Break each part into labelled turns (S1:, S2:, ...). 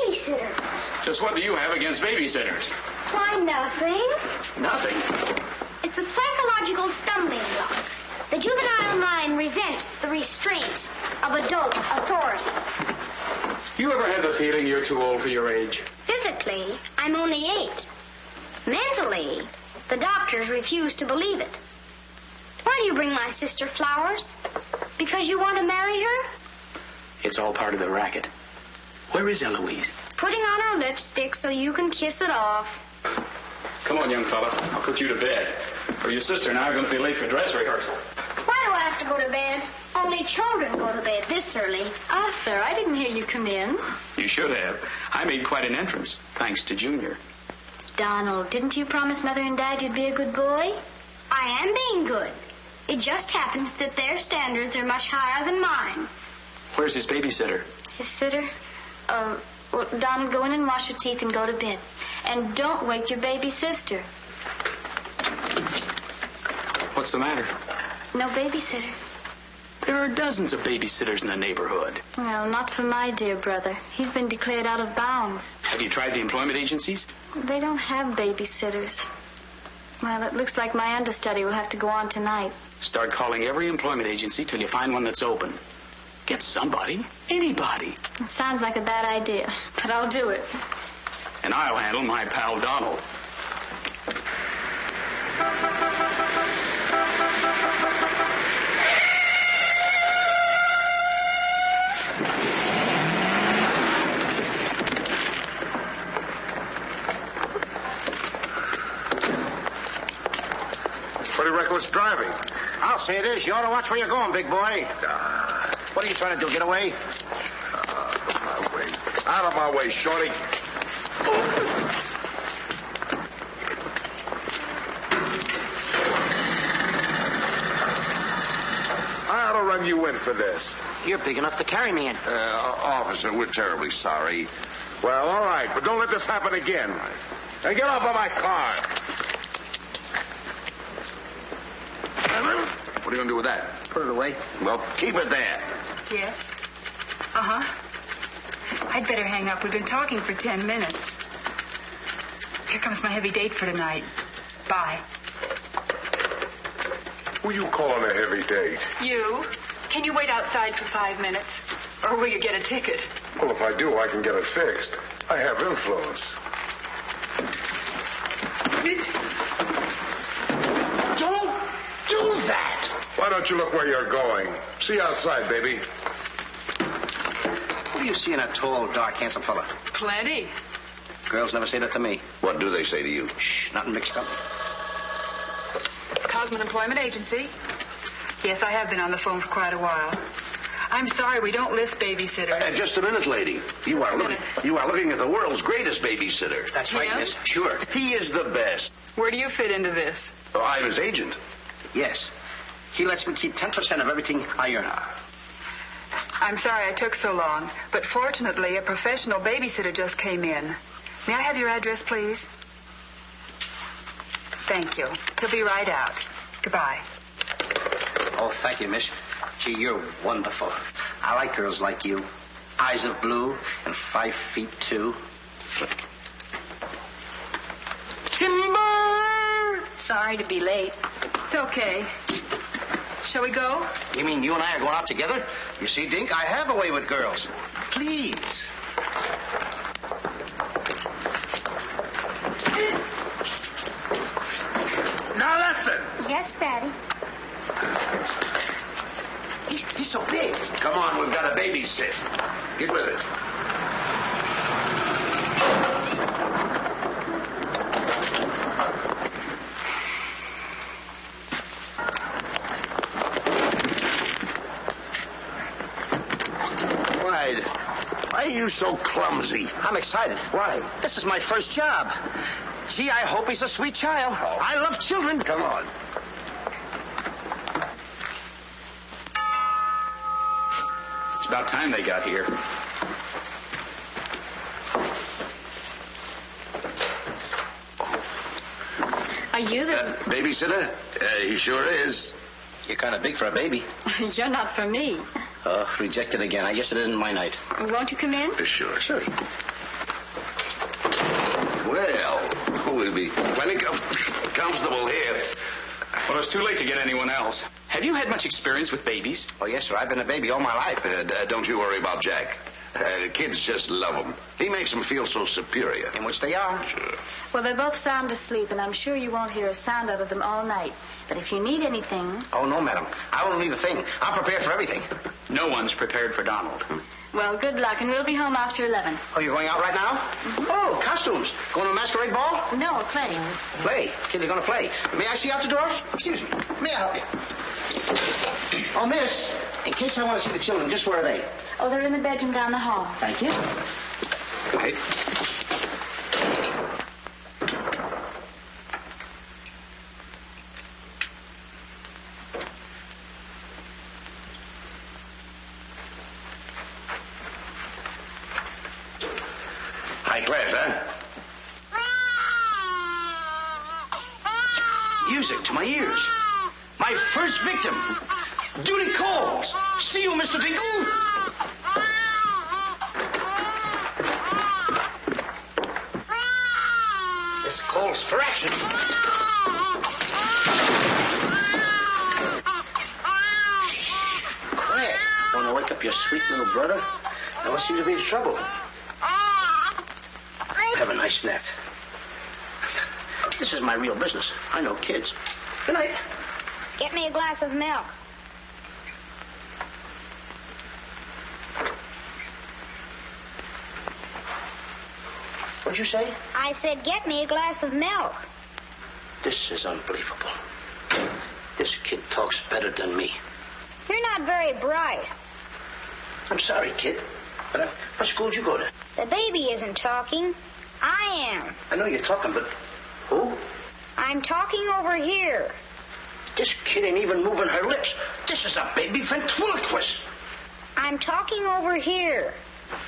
S1: babysitter.
S2: Just what do you have against babysitters?
S1: Why, nothing.
S2: Nothing.
S1: It's a psychological stumbling block. The juvenile mind resents the restraint of adult authority.
S2: You ever had the feeling you're too old for your age?
S1: Physically, I'm only 8. Mentally, the doctors refuse to believe it. Why do you bring my sister flowers? Because you want to marry her?
S2: It's all part of the racket. Where is Eloise?
S1: Putting on her lipstick so you can kiss it off.
S2: Come on, young fella. I'll put you to bed. Or your sister and I are going to be late for dress rehearsal.
S1: Why do I have to go to bed? Only children go to bed this early.
S3: Arthur, I didn't hear you come in.
S2: You should have. I made quite an entrance, thanks to Junior.
S3: Donald, didn't you promise Mother and Dad you'd be a good boy?
S1: I am being good. It just happens that their standards are much higher than mine.
S2: Where's his babysitter?
S3: His sitter? Well, Donald, go in and wash your teeth and go to bed. And don't wake your baby sister.
S2: What's the matter?
S3: No babysitter.
S2: There are dozens of babysitters in the neighborhood.
S3: Well, not for my dear brother. He's been declared out of bounds.
S2: Have you tried the employment agencies?
S3: They don't have babysitters. Well, it looks like my understudy will have to go on tonight.
S2: Start calling every employment agency till you find one that's open. Get somebody. Anybody.
S3: It sounds like a bad idea, but I'll do it.
S2: And I'll handle my pal Donald.
S4: It's pretty reckless driving.
S5: I'll say it is. You ought to watch where you're going, big boy. What are you trying to do, get away?
S4: Out of my way. Out of my way, shorty. I ought to run you in for this.
S5: You're big enough to carry me in.
S4: Officer, we're terribly sorry. Well, all right, but don't let this happen again. And get off of my car. What are you going to do with that?
S5: Put it away.
S4: Well, keep it there.
S6: Yes? Uh-huh. I'd better hang up. We've been talking for 10 minutes. Here comes my heavy date for tonight. Bye.
S4: Who you calling a heavy date?
S6: You? Can you wait outside for 5 minutes? Or will you get a ticket?
S4: Well, if I do, I can get it fixed. I have influence.
S5: Don't do that.
S4: Why don't you look where you're going? See you outside, baby.
S5: What do you see in a tall, dark, handsome fella?
S6: Plenty.
S5: Girls never say that to me.
S4: What do they say to you?
S5: Shh, nothing mixed up.
S6: Cosman Employment Agency. Yes, I have been on the phone for quite a while. I'm sorry, we don't list babysitters.
S7: Just a minute, lady. You are looking at the world's greatest babysitter.
S5: That's right,
S6: Yeah?
S5: miss. Sure.
S7: He is the best.
S6: Where do you fit into this?
S7: Oh, I'm his agent.
S5: Yes. He lets me keep 10% of everything I earn.
S6: I'm sorry I took so long, but fortunately, a professional babysitter just came in. May I have your address, please? Thank you. He'll be right out. Goodbye.
S5: Oh, thank you, miss. Gee, you're wonderful. I like girls like you. Eyes of blue and 5'2". Timber!
S6: Sorry to be late. It's okay. Shall we go?
S5: You mean you and I are going out together? You see, Dink, I have a way with girls. Please.
S4: Now listen.
S1: Yes, Daddy.
S5: He's so big.
S7: Come on, we've got a babysit. Get with it. Why are you so clumsy?
S5: I'm excited.
S7: Why?
S5: This is my first job. Gee, I hope he's a sweet child.
S7: Oh.
S5: I love children.
S7: Come on.
S2: It's about time they got here.
S3: Are you the...
S7: Babysitter? He sure is.
S5: You're kind of big for a baby.
S3: You're not for me.
S5: Rejected again. I guess it isn't my night.
S3: Won't you come in?
S7: Sure. be plenty comfortable here.
S2: Well, it's too late to get anyone else. Have you had much experience with babies?
S5: Oh, yes, sir. I've been a baby all my life.
S7: Don't you worry about Jack. Kids just love him. He makes them feel so superior.
S5: In which they are.
S7: Sure.
S3: Well, they're both sound asleep, and I'm sure you won't hear a sound out of them all night. But if you need anything...
S5: Oh, no, madam. I won't need a thing. I'm prepared for everything.
S2: No one's prepared for Donald.
S3: Well, good luck, and we'll be home after 11.
S5: Oh, you're going out right now? Mm-hmm. Oh, costumes. Going to a masquerade ball?
S3: No, playing.
S5: Play? Kids are going to play. May I see out the door? Excuse me. May I help you? Oh, miss, in case I want to see the children, just where are they?
S3: Oh, they're in the bedroom down the hall.
S5: Thank you. Okay.
S7: High class, huh?
S5: Music to my ears. My first victim. Duty calls. See you, Mr. Dingle. This calls for action. Shh. Quiet. Want to wake up your sweet little brother? Now, what seems to be the trouble? Have a nice nap. This is my real business. I know kids. Good night.
S1: Get me a glass of milk.
S5: What'd you say?
S1: I said, get me a glass of milk.
S5: This is unbelievable. This kid talks better than me.
S1: You're not very bright.
S5: I'm sorry, kid. But what school did you go to?
S1: The baby isn't talking. I am.
S5: I know you're talking, but who?
S1: I'm talking over here.
S5: This kid ain't even moving her lips. This is a baby ventriloquist.
S1: I'm talking over here.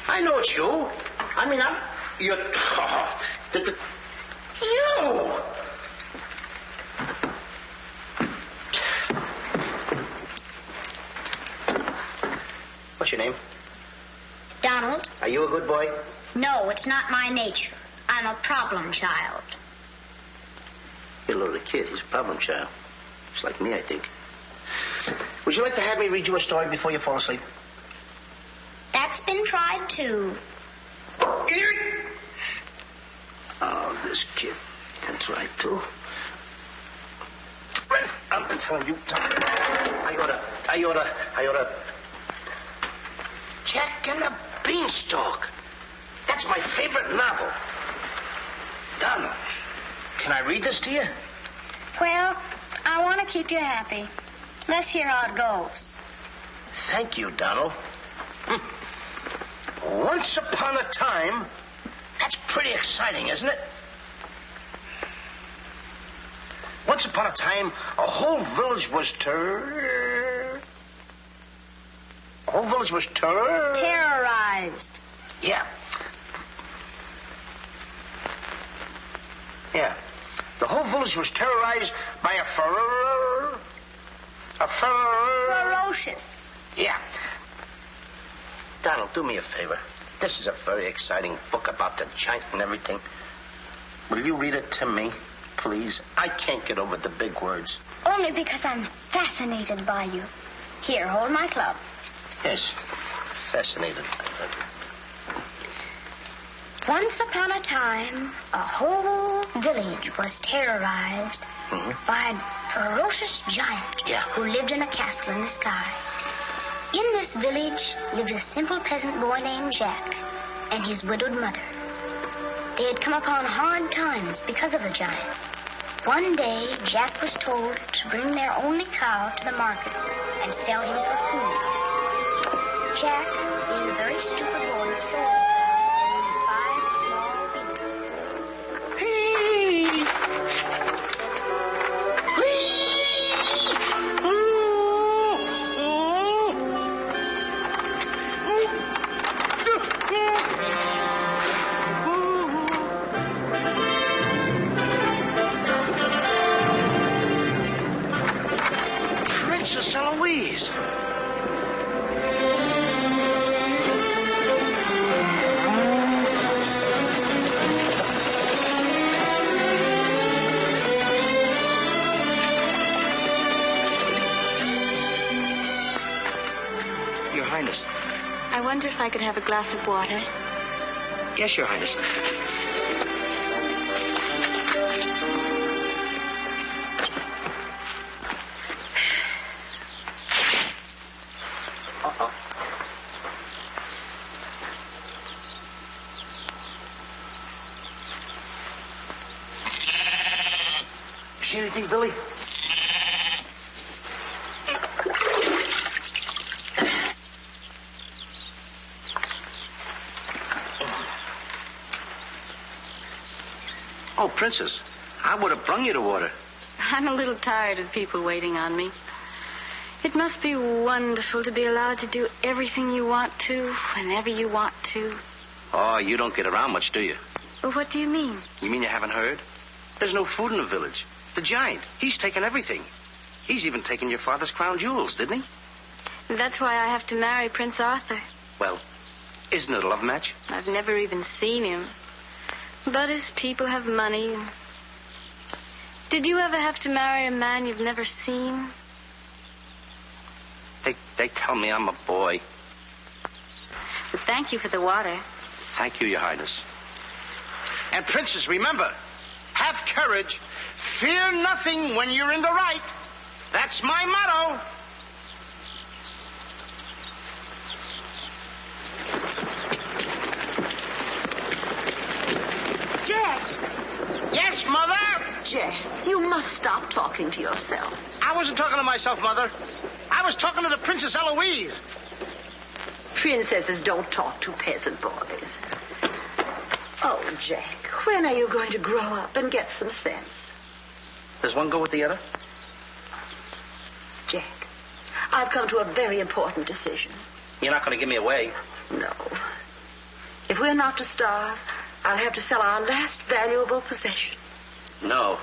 S5: I know it's you. I mean, you're... You! What's your name?
S1: Donald?
S5: Are you a good boy?
S1: No, it's not my nature. I'm a problem child.
S5: You're a little kid. He's a problem child. It's like me, I think. Would you like to have me read you a story before you fall asleep?
S1: That's been tried, too.
S5: Oh, this kid. That's right, too. I'm telling you. I oughta. Jack and the Beanstalk. That's my favorite novel. Donald, can I read this to you?
S1: Well, I want to keep you happy. Let's hear how it goes.
S5: Thank you, Donald. Once upon a time... That's pretty exciting, isn't it? Once upon a time, a whole village was
S1: Terrorized.
S5: Yeah. Yeah. The whole village was terrorized by a
S1: Ferocious.
S5: Yeah. Donald, do me a favor. This is a very exciting book about the giant and everything. Will you read it to me, please? I can't get over the big words.
S1: Only because I'm fascinated by you. Here, hold my club.
S5: Yes, fascinated.
S1: Once upon a time, a whole village was terrorized by a ferocious giant who lived in a castle in the sky. In this village lived a simple peasant boy named Jack and his widowed mother. They had come upon hard times because of the giant. One day, Jack was told to bring their only cow to the market and sell him for food. Jack, being a very stupid boy, sold him.
S3: wonder if I could have a glass of water.
S5: Yes, Your Highness. Uh-oh. See anything, Billy? Oh, Princess, I would have brung you the water.
S3: I'm a little tired of people waiting on me. It must be wonderful to be allowed to do everything you want to, whenever you want to.
S5: Oh, you don't get around much, do you?
S3: Well, what do you mean?
S5: You mean you haven't heard? There's no food in the village. The giant, he's taken everything. He's even taken your father's crown jewels, didn't he?
S3: That's why I have to marry Prince Arthur.
S5: Well, isn't it a love match?
S3: I've never even seen him. But his people have money. Did you ever have to marry a man you've never seen?
S5: They tell me I'm a boy.
S3: But thank you for the water.
S5: Thank you, Your Highness. And, Princess, remember, have courage. Fear nothing when you're in the right. That's my motto.
S8: Jack!
S5: Yes, Mother?
S8: Jack, you must stop talking to yourself.
S5: I wasn't talking to myself, Mother. I was talking to the Princess Eloise.
S8: Princesses don't talk to peasant boys. Oh, Jack, when are you going to grow up and get some sense?
S5: Does one go with the other?
S8: Jack, I've come to a very important decision.
S5: You're not going to give me away.
S8: No. If we're not to starve, I'll have to sell our last valuable possession.
S5: No,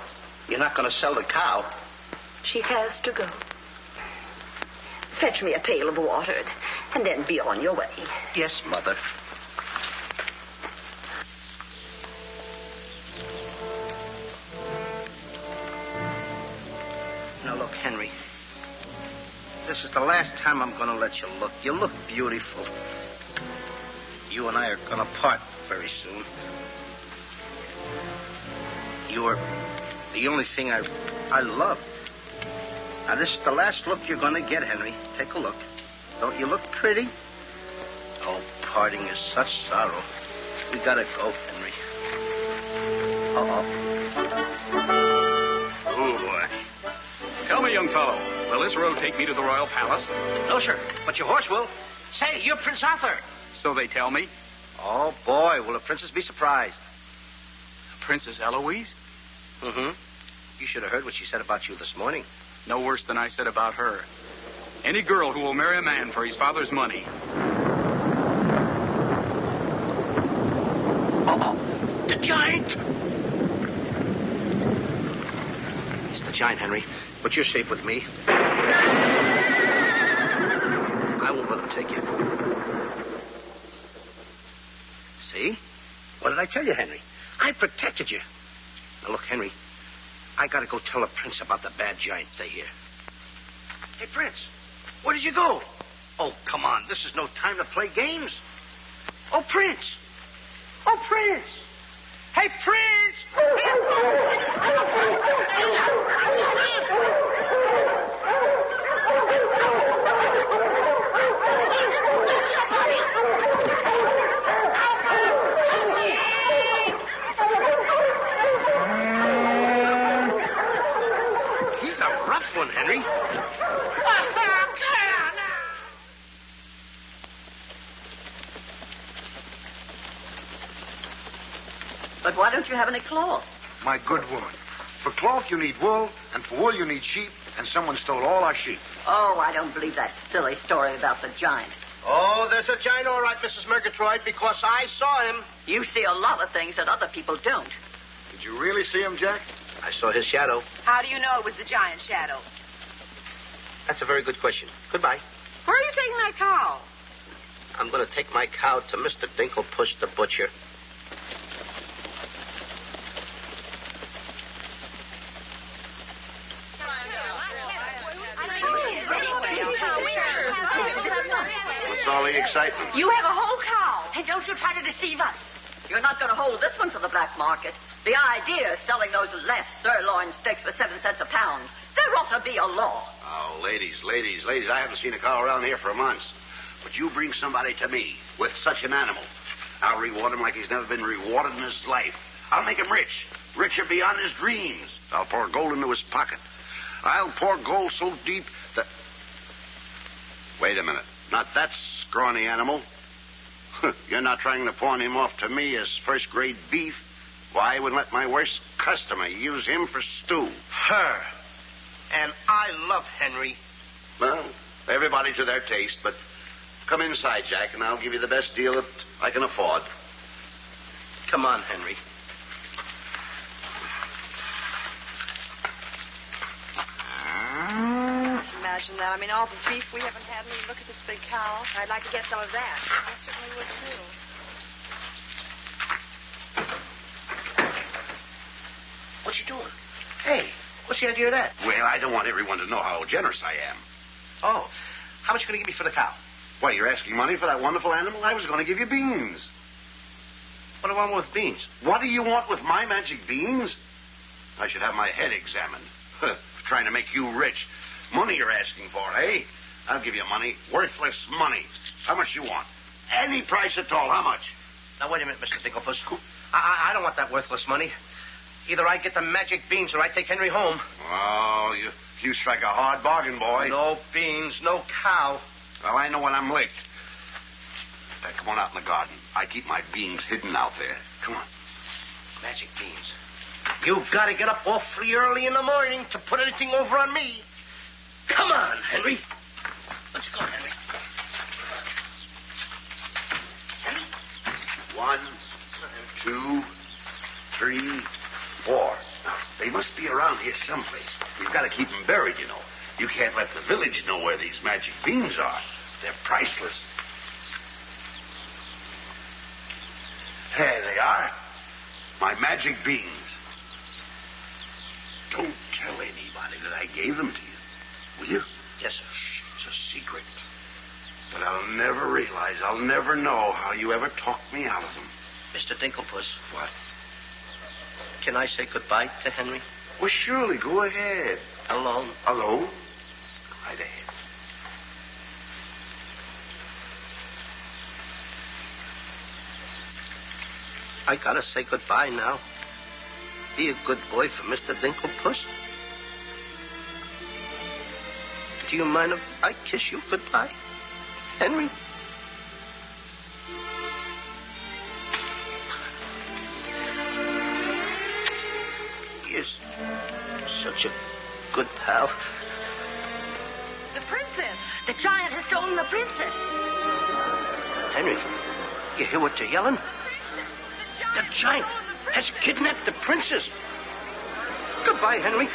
S5: you're not going to sell the cow.
S8: She has to go. Fetch me a pail of water, and then be on your way.
S5: Yes, Mother. Now, look, Henry. This is the last time I'm going to let you look. You look beautiful. You and I are going to part very soon. You are the only thing I love. Now, this is the last look you're going to get, Henry. Take a look. Don't you look pretty? Oh, parting is such sorrow. We gotta go, Henry.
S2: Oh, boy. Tell me, young fellow, will this road take me to the royal palace?
S5: No, sir, but your horse will. Say, you're Prince Arthur.
S2: So they tell me.
S5: Oh, boy, will the princess be surprised.
S2: Princess Eloise?
S5: Mm-hmm. You should have heard what she said about you this morning.
S2: No worse than I said about her. Any girl who will marry a man for his father's money.
S5: Uh-oh. The giant! It's the giant, Henry. But you're safe with me. I won't let him take you. See? What did I tell you, Henry? I protected you. Now, look, Henry. I gotta go tell the prince about the bad giant they hear. Hey, Prince, where did you go? Oh, come on. This is no time to play games. Oh, Prince. Oh, Prince. Hey, Prince. He's a rough one, Henry.
S8: But why don't you have any cloth?
S9: My good woman, for cloth you need wool, and for wool you need sheep, and someone stole all our sheep.
S8: Oh, I don't believe that silly story about the giant.
S5: Oh, there's a giant, all right, Mrs. Murgatroyd, because I saw him.
S8: You see a lot of things that other people don't.
S9: Did you really see him, Jack?
S5: I saw his shadow.
S6: How do you know it was the giant shadow?
S5: That's a very good question. Goodbye.
S6: Where are you taking that cow?
S5: I'm going to take my cow to Mr. Dinklepush the butcher. What's all the excitement?
S8: You have a whole cow, and don't you try to deceive us.
S10: You're not going to hold this one for the black market. The idea is selling those less sirloin steaks for 7 cents a pound. There ought to be a law.
S5: Oh, ladies, I haven't seen a cow around here for months. But you bring somebody to me with such an animal, I'll reward him like he's never been rewarded in his life. I'll make him rich, richer beyond his dreams. I'll pour gold into his pocket. I'll pour gold so deep that... Wait a minute. Not that scrawny animal. You're not trying to pawn him off to me as first-grade beef. Why, I would let my worst customer use him for stew. Her. And I love Henry. Well, everybody to their taste, but come inside, Jack, and I'll give you the best deal that I can afford. Come on, Henry.
S11: Imagine that. I mean, all the beef we haven't had. I mean, look at this big cow. I'd like to get some of that. I certainly would, too.
S5: What you doing? Hey, what's the idea of that? Well, I don't want everyone to know how generous I am. Oh, how much are you going to give me for the cow? Why, you're asking money for that wonderful animal? I was going to give you beans. What do I want with beans? What do you want with my magic beans? I should have my head examined. Trying to make you rich. Money you're asking for, eh? I'll give you money. Worthless money. How much you want? Any price at all. How much? Now, wait a minute, Mr. Dinklepuss. I don't want that worthless money. Either I get the magic beans or I take Henry home. Oh, you strike a hard bargain, boy. No beans, no cow. Well, I know when I'm licked. Come on out in the garden. I keep my beans hidden out there. Come on. Magic beans. You've got to get up awfully early in the morning to put anything over on me. Come on, Henry. Let's go, Henry. Henry? 1, 2, 3, 4. Now, they must be around here someplace. We've got to keep them buried, you know. You can't let the village know where these magic beans are. They're priceless. There they are. My magic beans. Don't tell anybody that I gave them to you. Will you? Yes, sir. Shh, it's a secret. But I'll never realize, I'll never know how you ever talked me out of them. Mr. Dinklepuss. What? Can I say goodbye to Henry? Well, surely. Go ahead. Alone? Alone? Go right ahead. I gotta say goodbye now. Be a good boy for Mr. Dinklepuss. Do you mind if I kiss you goodbye, Henry? You're such a good pal.
S8: The princess. The giant has stolen the princess.
S5: Henry, you hear what they're yelling? The giant has kidnapped the princess. Goodbye, Henry.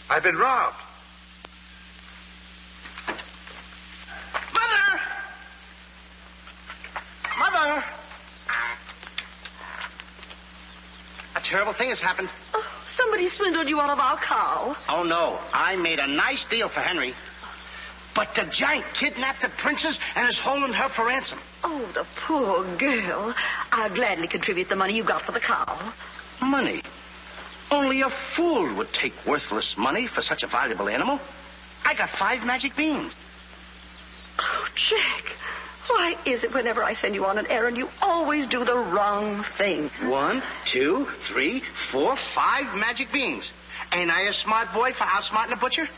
S5: I've been robbed. Mother! Mother! A terrible thing has happened.
S8: Oh, somebody swindled you out of our cow.
S5: Oh, no. I made a nice deal for Henry. But the giant kidnapped the princess and is holding her for ransom.
S8: Oh, the poor girl. I'll gladly contribute the money you got for the cow.
S5: Money? Only a fool would take worthless money for such a valuable animal. I got 5 magic beans.
S8: Oh, Jack, why is it whenever I send you on an errand, you always do the wrong thing?
S5: 1, 2, 3, 4, 5 magic beans. Ain't I a smart boy for outsmarting a butcher?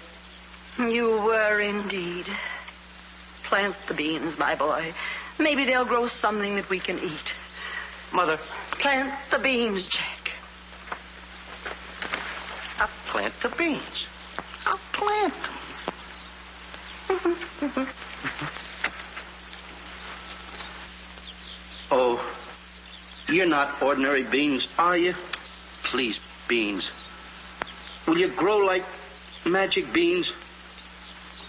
S8: You were indeed. Plant the beans, my boy. Maybe they'll grow something that we can eat.
S5: Mother.
S8: Plant the beans, Jack.
S5: I'll plant the beans. I'll plant them. Oh, You're not ordinary beans, are you? Please, beans. Will you grow like magic beans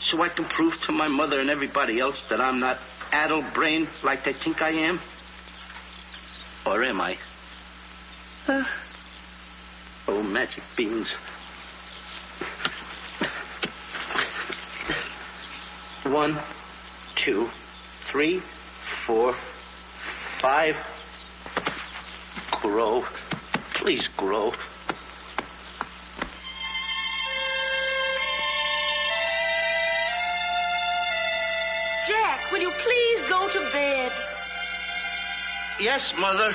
S5: so I can prove to my mother and everybody else that I'm not addle-brained like they think I am? Or am I? Oh, magic beans. 1, 2, 3, 4, 5. Grow. Please grow.
S8: Jack, will you please go to bed?
S5: Yes, Mother.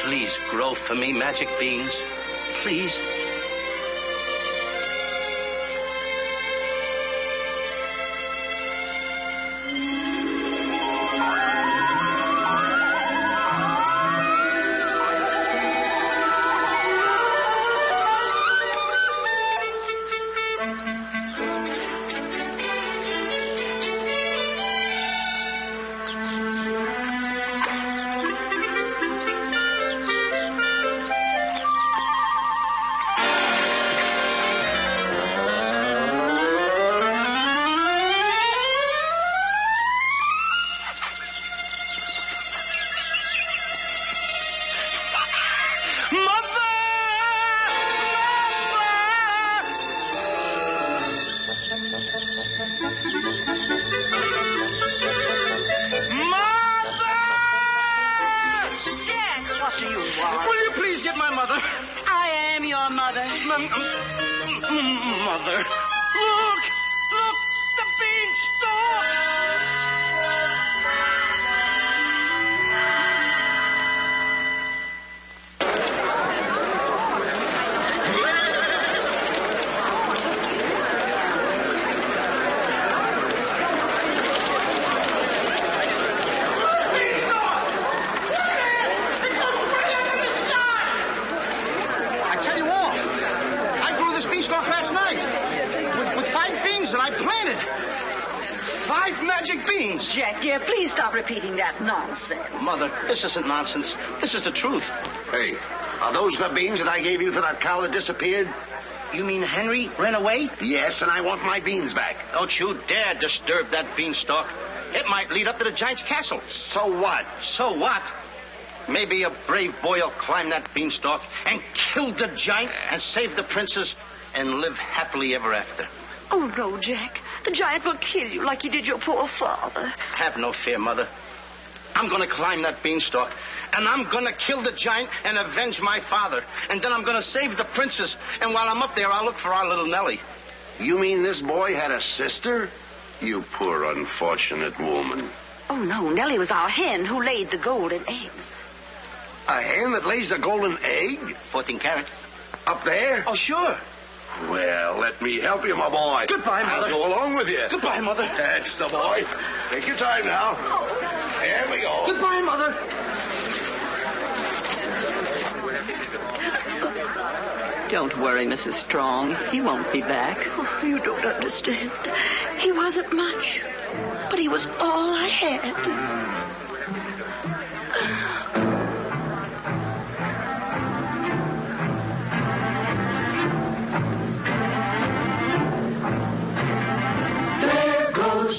S5: Please grow for me, magic beans. Please. Mother. Look! Look! The beanstalk! Last night with 5 beans that I planted. 5 magic beans.
S8: Jack, dear, please stop repeating that nonsense.
S5: Mother, this isn't nonsense. This is the truth.
S7: Hey, are those the beans that I gave you for that cow that disappeared?
S5: You mean Henry ran away?
S7: Yes, and I want my beans back.
S5: Don't you dare disturb that beanstalk. It might lead up to the giant's castle.
S7: So what?
S5: So what? Maybe a brave boy will climb that beanstalk and kill the giant and save the princess and live happily ever after.
S8: Oh, no, Jack. The giant will kill you like he did your poor father.
S5: Have no fear, Mother. I'm going to climb that beanstalk, and I'm going to kill the giant and avenge my father. And then I'm going to save the princess. And while I'm up there, I'll look for our little Nellie.
S7: You mean this boy had a sister? You poor unfortunate woman.
S8: Oh, no. Nellie was our hen who laid the golden eggs.
S7: A hen that lays a golden egg?
S5: 14 carat.
S7: Up there?
S5: Oh, sure.
S7: Well, let me help you, my boy.
S5: Goodbye, Mother.
S7: I'll go along with you.
S5: Goodbye, Mother.
S7: That's the boy. Take your time now. There we go.
S5: Goodbye, Mother.
S8: Don't worry, Mrs. Strong. He won't be back. Oh, you don't understand. He wasn't much, but he was all I had.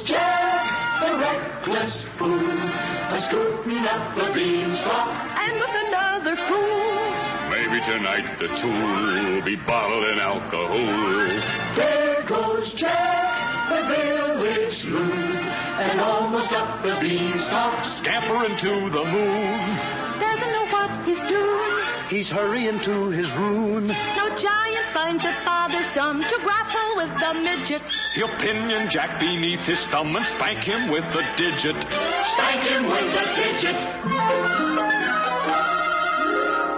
S12: Jack, the reckless fool, a-scooting up the beanstalk,
S8: and with another fool.
S13: Maybe tonight the tool will be bottling alcohol.
S12: There goes Jack, the village loon, and almost up the beanstalk,
S13: scampering to the moon.
S8: Doesn't know what he's doing.
S12: He's hurrying to his ruin.
S8: No giant finds it bothersome to grapple with the midget.
S13: He'll pinion Jack beneath his thumb and spank him with a digit.
S12: Spank him with a digit.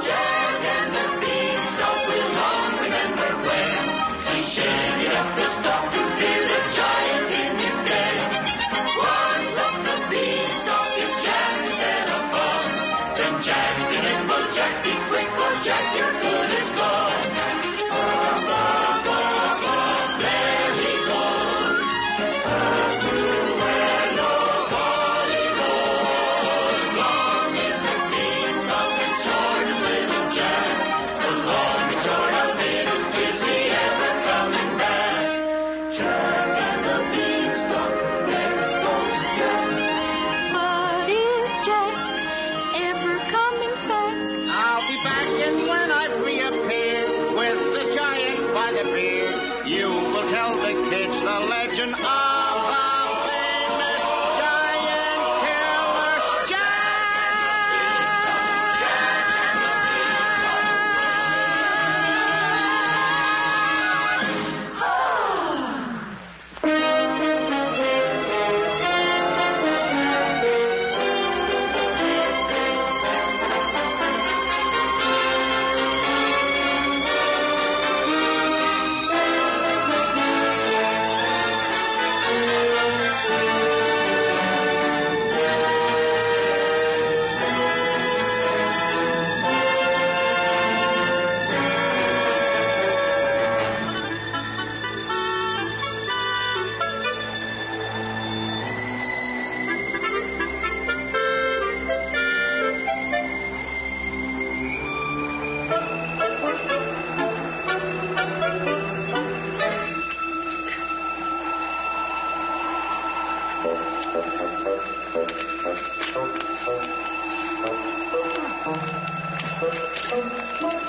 S12: Jack and the beanstalk will long remember when he shaded up the stalk to hear the giant in his den. Once up the beanstalk, if Jack set upon, then Jack be nimble, Jack be quick, or Jack your good is gone.
S14: appear, you will tell the kids the legend of the famous giant killer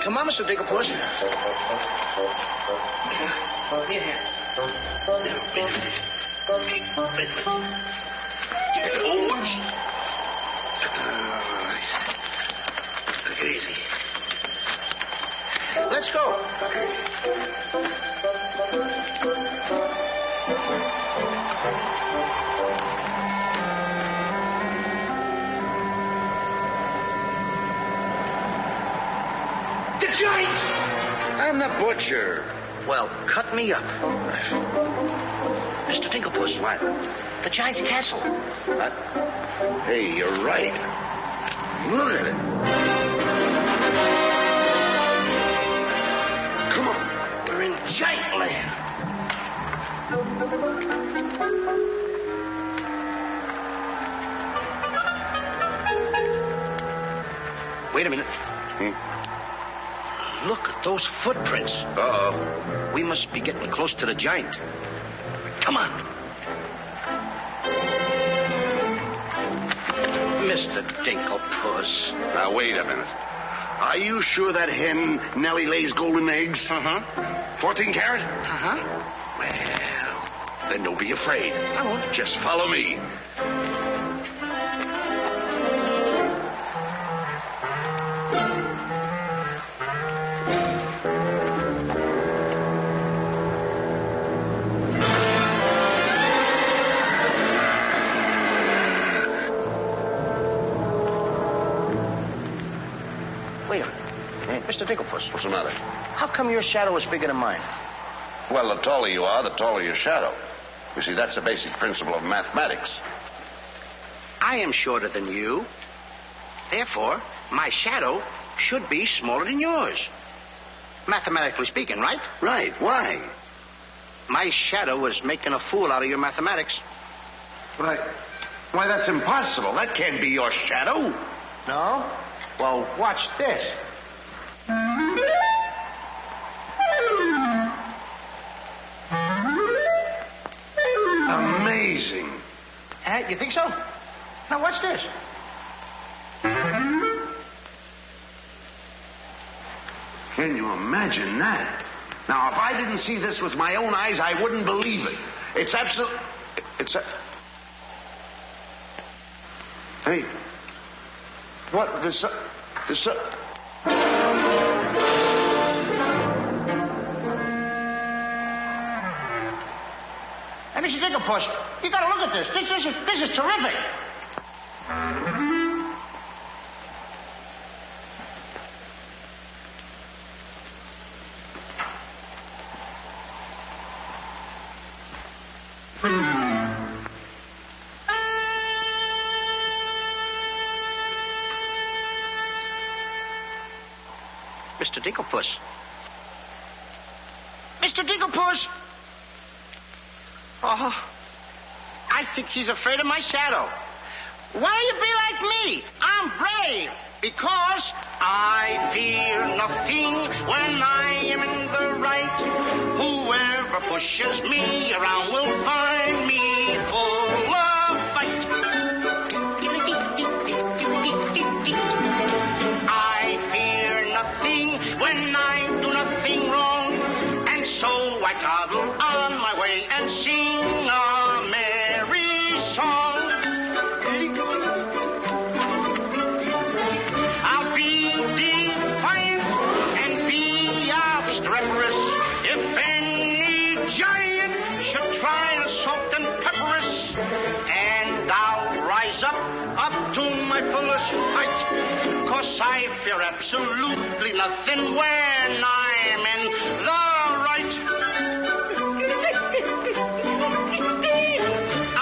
S5: Come on, Mr. Digglepuss. Here. Oops. Take it easy. Let's go. The giant!
S14: I'm the butcher.
S5: Well, cut me up. Mr. Digglepuss.
S14: What?
S5: The giant's castle.
S14: What? Hey, you're right. Look at it. Come on.
S5: We're in giant land. Wait a minute. Look at those footprints.
S14: Uh-oh.
S5: We must be getting close to the giant. Come on. Mr. Dinklepuss.
S14: Now, wait a minute. Are you sure that hen Nellie lays golden eggs?
S5: Uh-huh.
S14: 14 carat?
S5: Uh-huh.
S14: Well, then don't be afraid.
S5: I won't.
S14: Just follow me.
S5: Wait a minute. Mr. Dinklepuss.
S14: What's the matter?
S5: How come your shadow is bigger than mine?
S14: Well, the taller you are, the taller your shadow. You see, that's the basic principle of mathematics.
S5: I am shorter than you. Therefore, my shadow should be smaller than yours. Mathematically speaking, right?
S14: Right. Why?
S5: My shadow is making a fool out of your mathematics.
S14: Why, that's impossible. That can't be your shadow.
S5: No? Well, watch this.
S14: Amazing.
S5: You think so? Now, watch this.
S14: Can you imagine that? Now, if I didn't see this with my own eyes, I wouldn't believe it. It's absolute. Hey. What? This.
S5: Hey, Mr. Digglepuss, you gotta look at this. This is terrific. Mr. Digglepuss. Mr. Digglepuss! Oh, I think he's afraid of my shadow. Why do you be like me? I'm brave because I fear nothing when I am in the right. Whoever pushes me around will find me full of fight. I fear nothing when I do nothing wrong, and so
S14: I toddle on my way and sing a merry song. I'll be defiant and be obstreperous if any giant should try to salt and pepper us. And I'll rise up to my fullest height, 'cause I fear absolutely nothing when I'm in the right.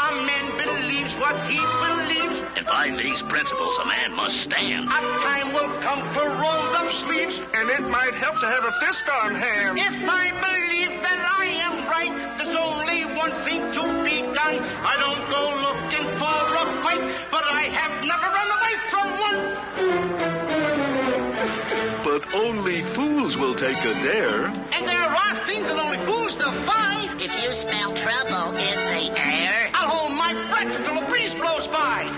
S14: A man believes what he believes,
S15: And by these principles, a man must stand.
S14: a time will come for rolled up sleeves,
S9: And it might help to have a fist on hand.
S14: if I believe that I am right. There's only one thing to be done. I don't go looking for a fight, but I have never run away from one.
S13: But only fools will take a dare.
S14: And there are things that only fools defy.
S8: If you smell trouble in the air,
S14: I'll hold my breath until a breeze blows by.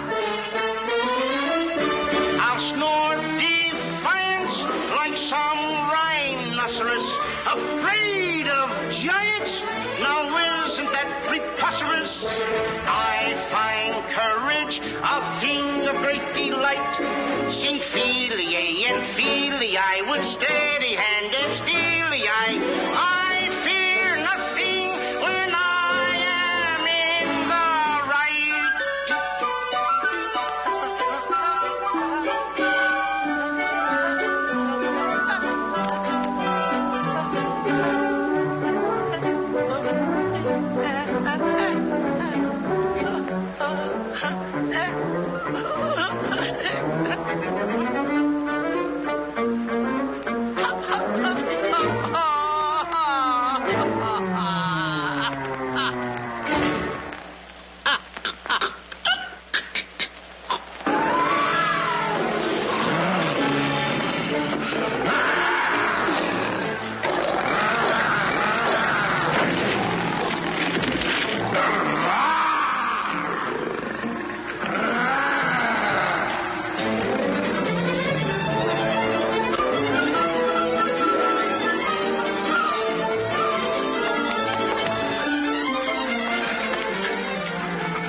S14: I'll snore defiance like some rhinoceros, afraid of giants. Now isn't that preposterous? I find courage a thing of great delight. Sing Feely and Feely, I with steady hand and steely eye. I fear nothing when I am in the right.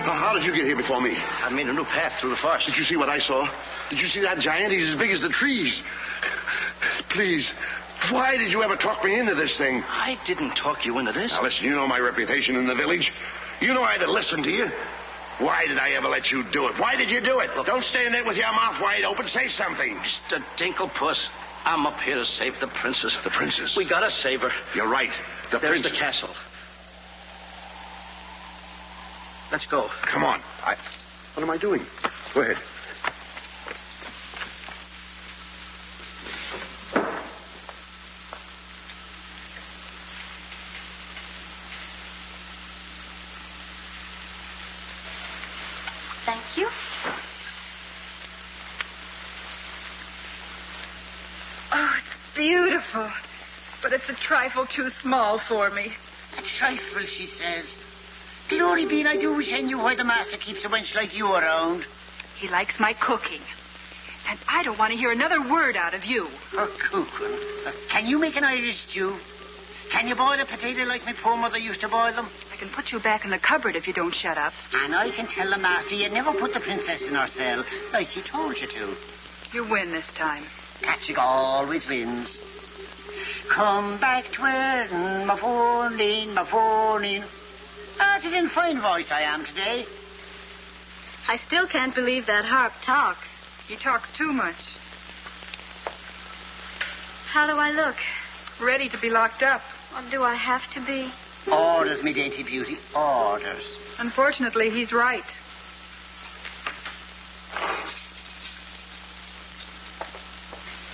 S7: How did you get here before me?
S5: I made a new path through the forest.
S7: Did you see what I saw? Did you see that giant? He's as big as the trees. Please, why did you ever talk me into this thing?
S5: I didn't talk you into this.
S7: Now, listen, you know my reputation in the village. You know I'd have listened to you. Why did I ever let you do it? Why did you do it? Look, don't stand there with your mouth wide open. Say something.
S5: Mr. Dinklepuss, I'm up here to save the princess.
S7: The princess?
S5: We gotta save her.
S7: You're right.
S5: There's
S7: princess.
S5: the castle. Let's go.
S7: Come on. What am I doing? Go ahead.
S3: Thank you.
S6: Oh, it's beautiful. But it's a trifle too small for me.
S16: A trifle, she says. Glory be, and I do wish I knew why the master keeps a wench like you around.
S6: He likes my cooking. And I don't want to hear another word out of you.
S16: For cooking. Can you make an Irish stew? Can you boil a potato like my poor mother used to boil them?
S6: I can put you back in the cupboard if you don't shut up.
S16: And I can tell the master you never put the princess in her cell like he told you to.
S6: You win this time.
S16: Patrick always wins. Come back twirling my phone. Ah, it is in fine voice I am today.
S3: I still can't believe that harp talks.
S6: He talks too much.
S3: How do I look?
S6: Ready to be locked up.
S3: Or do I have to be?
S16: Orders, me dainty beauty, orders.
S6: Unfortunately, he's right.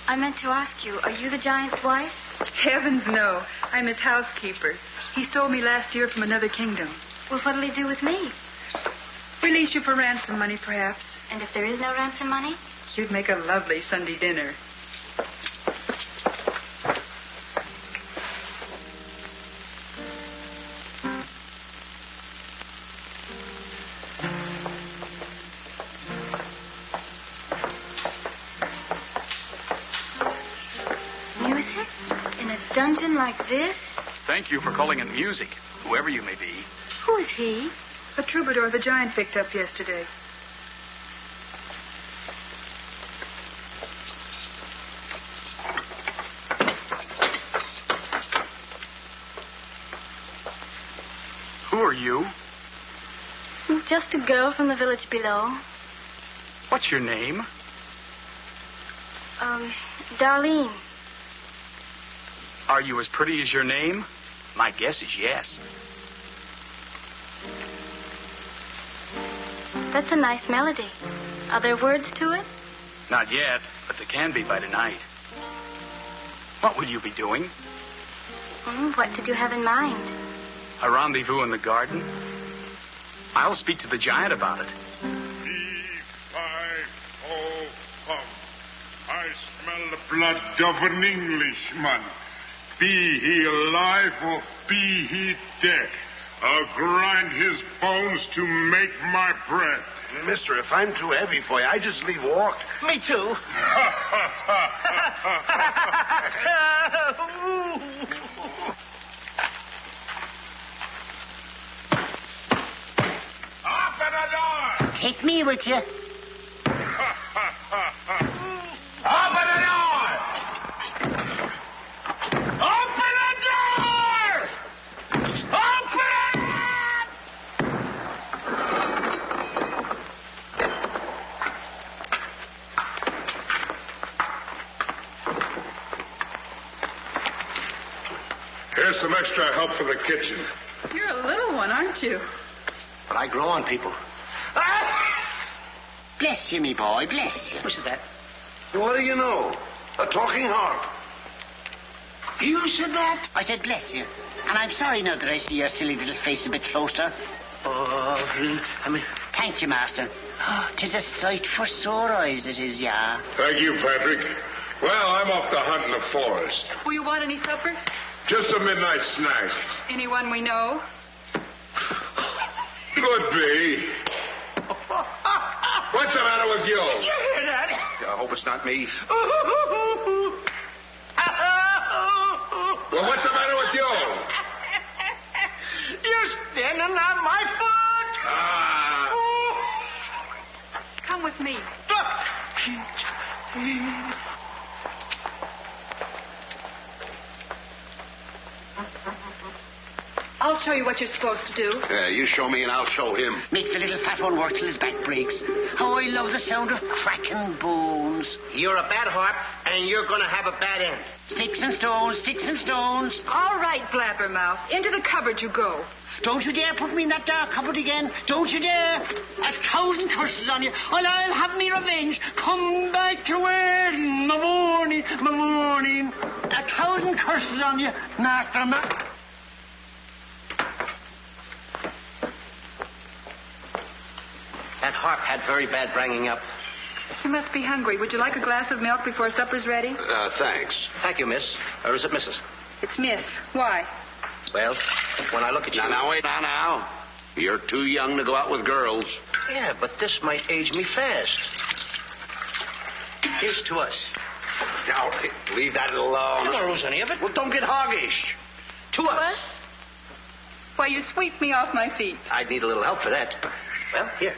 S3: I meant to ask you, are you the giant's wife?
S6: Heavens, no. I'm his housekeeper. He stole me last year from another kingdom.
S3: Well, what'll he do with me?
S6: Release you for ransom money, perhaps.
S3: And if there is no ransom money?
S6: You'd make a lovely Sunday dinner.
S3: Music? In a dungeon like this?
S2: thank you for calling it music, whoever you may be.
S3: Who is he?
S6: A troubadour the giant picked up yesterday.
S2: Who are you?
S3: Just a girl from the village below.
S2: What's your name?
S3: Darlene.
S2: Are you as pretty as your name? My guess is yes.
S3: That's a nice melody. Are there words to it?
S2: Not yet, but there can be by tonight. What will you be doing?
S3: What did you have in mind?
S2: A rendezvous in the garden? I'll speak to the giant about it.
S17: I smell the blood of an Englishman. Be he alive or be he dead, I'll grind his bones to make my bread.
S7: Mister, if I'm too heavy for you, I just leave walk.
S5: Me too.
S17: Open the door!
S16: Take me with you.
S17: Open the door! Open the door! Open it!
S7: Here's some extra help for the kitchen.
S6: You're a little one, aren't you?
S5: But I grow on people.
S16: Bless you, me boy, bless you.
S5: Who said that?
S7: What do you know? A talking harp.
S16: You said that? I said bless you. And I'm sorry now that I see your silly little face a bit closer. Thank you, master. Oh, 'tis a sight for sore eyes, it is, yeah.
S7: Thank you, Patrick. Well, I'm off to hunt in the forest.
S6: Will you want any supper?
S7: Just a midnight snack.
S6: Anyone we know?
S7: Could be. What's the matter with you?
S5: Did you hear that?
S7: I hope it's not me. Well, what's the matter with you?
S5: You're standing on my foot.
S6: Come with me. I'll show you what you're supposed to do.
S7: Yeah, you show me and I'll show him.
S16: Make the little fat one work till his back breaks. How I love the sound of cracking bones.
S5: You're a bad harp, and you're going to have a bad end.
S16: Sticks and stones, sticks and stones.
S6: All right, Blabbermouth. Into the cupboard you go.
S16: Don't you dare put me in that dark cupboard again. Don't you dare. 1,000 curses on you. I'll have me revenge. Come back to where in the morning, my morning. 1,000 curses on you, master man.
S5: That harp had very bad bringing up.
S6: You must be hungry. Would you like a glass of milk before supper's ready?
S7: Thanks.
S5: Thank you, miss. Or is it Mrs.?
S6: It's Miss. Why?
S5: Well, when I look at you...
S7: Now, wait now. You're too young to go out with girls.
S5: Yeah, but this might age me fast. Here's to us.
S7: Now, leave that alone.
S5: I don't lose any of it.
S7: Well, don't get hoggish.
S5: To us.
S6: Why, you sweep me off my feet.
S5: I'd need a little help for that. Well, here.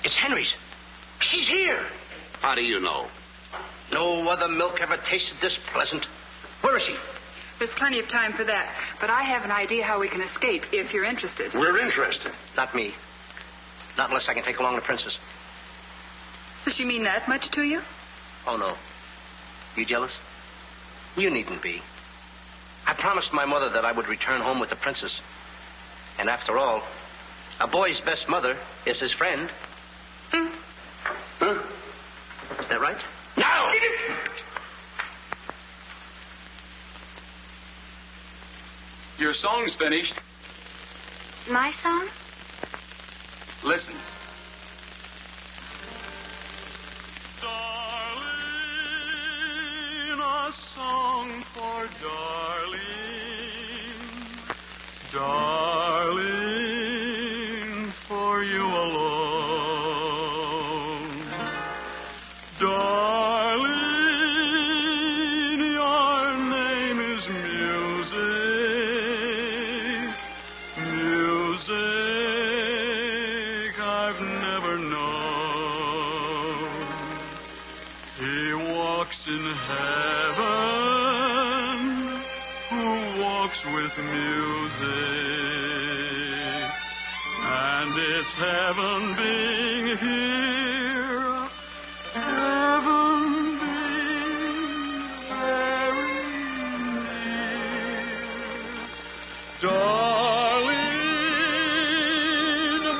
S5: It's Henry's. She's here.
S7: How do you know?
S5: No other milk ever tasted this pleasant. Where is she?
S6: There's plenty of time for that. But I have an idea how we can escape, if you're interested.
S7: We're interested.
S5: Not me. Not unless I can take along the princess.
S6: Does she mean that much to you?
S5: Oh, no. You jealous? You needn't be. I promised my mother that I would return home with the princess. And after all, a boy's best mother is his friend.
S7: Huh?
S5: Is that right?
S7: No!
S2: Your song's finished.
S3: My song?
S2: Listen.
S13: Darling, a song for darling. Darling, for you alone. Darling,
S12: heaven who walks with music. And it's heaven being here, heaven being very near. Darling,